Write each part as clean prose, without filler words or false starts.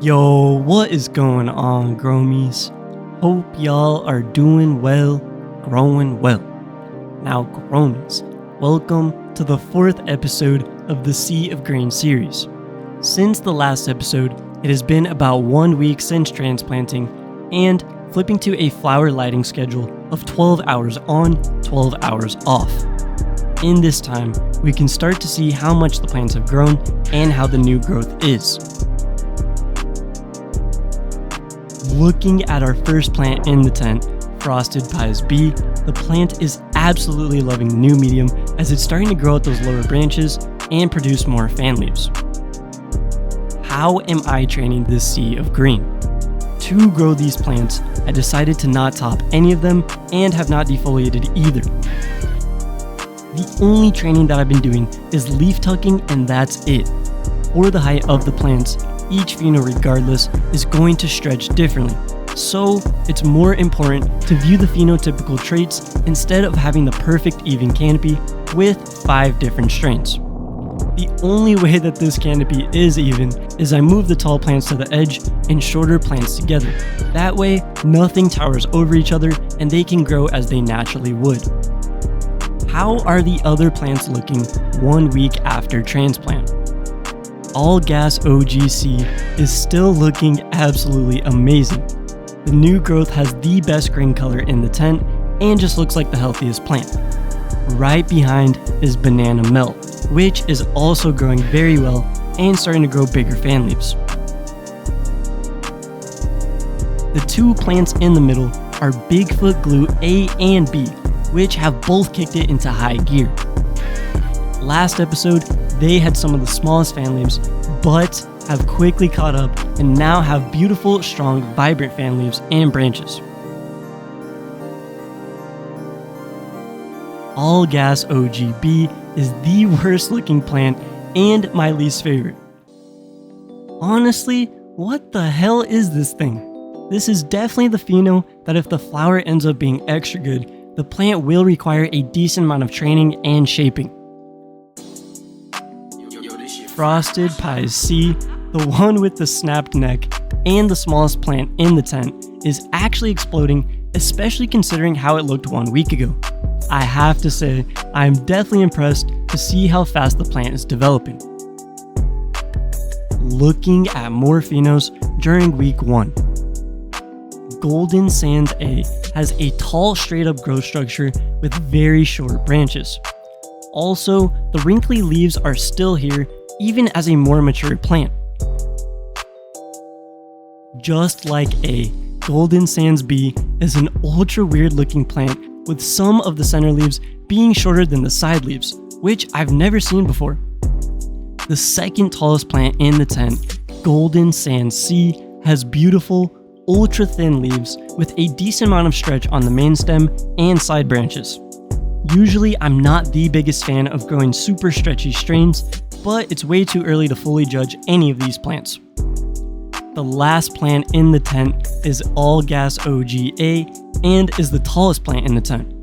Yo, what is going on, growmies? Hope y'all are doing well, growing well. Now, growmies, welcome to the 4th episode of the Sea of Grain series. Since the last episode, it has been about 1 week since transplanting and flipping to a flower lighting schedule of 12 hours on, 12 hours off. In this time, we can start to see how much the plants have grown and how the new growth is. Looking at our first plant in the tent, Frosted Pies B, the plant is absolutely loving the new medium as it's starting to grow out those lower branches and produce more fan leaves. How am I training this sea of green? To grow these plants, I decided to not top any of them and have not defoliated either. The only training that I've been doing is leaf tucking, and that's it. For the height of the plants, each pheno regardless is going to stretch differently, so it's more important to view the phenotypical traits instead of having the perfect even canopy with 5 different strains. The only way that this canopy is even is I move the tall plants to the edge and shorter plants together. That way, nothing towers over each other and they can grow as they naturally would. How are the other plants looking 1 week after transplant? All Gas OGC is still looking absolutely amazing. The new growth has the best green color in the tent and just looks like the healthiest plant. Right behind is Banana Melt, which is also growing very well and starting to grow bigger fan leaves. The 2 plants in the middle are Bigfoot Glue A and B, which have both kicked it into high gear. Last episode, they had some of the smallest fan leaves, but have quickly caught up and now have beautiful, strong, vibrant fan leaves and branches. All Gas OGB is the worst looking plant and my least favorite. Honestly, what the hell is this thing? This is definitely the pheno that if the flower ends up being extra good, the plant will require a decent amount of training and shaping. Frosted Pies C, the one with the snapped neck and the smallest plant in the tent, is actually exploding, especially considering how it looked 1 week ago. I have to say, I am definitely impressed to see how fast the plant is developing. Looking at more phenos during week 1. Golden Sands A has a tall straight up growth structure with very short branches. Also, the wrinkly leaves are still here even as a more mature plant. Just like A, Golden Sands B is an ultra weird looking plant with some of the center leaves being shorter than the side leaves, which I've never seen before. The second tallest plant in the tent, Golden Sands C, has beautiful, ultra thin leaves with a decent amount of stretch on the main stem and side branches. Usually I'm not the biggest fan of growing super stretchy strains, but it's way too early to fully judge any of these plants. The last plant in the tent is All Gas OGA and is the tallest plant in the tent.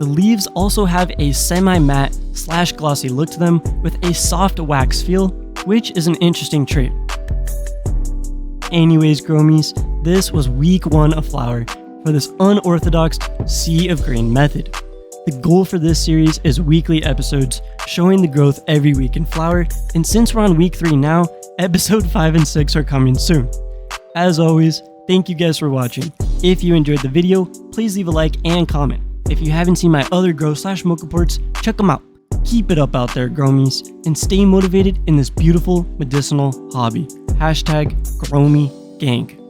The leaves also have a semi-matte / glossy look to them with a soft wax feel, which is an interesting trait. Anyways, growmies, this was week 1 of flower for this unorthodox Sea of Grain method. The goal for this series is weekly episodes showing the growth every week in flower, and since we're on week 3 now, episode 5 and 6 are coming soon. As always, thank you guys for watching. If you enjoyed the video, please leave a like and comment. If you haven't seen my other grow / mock reports, check them out. Keep it up out there, growmies, and stay motivated in this beautiful medicinal hobby. #growmiegang.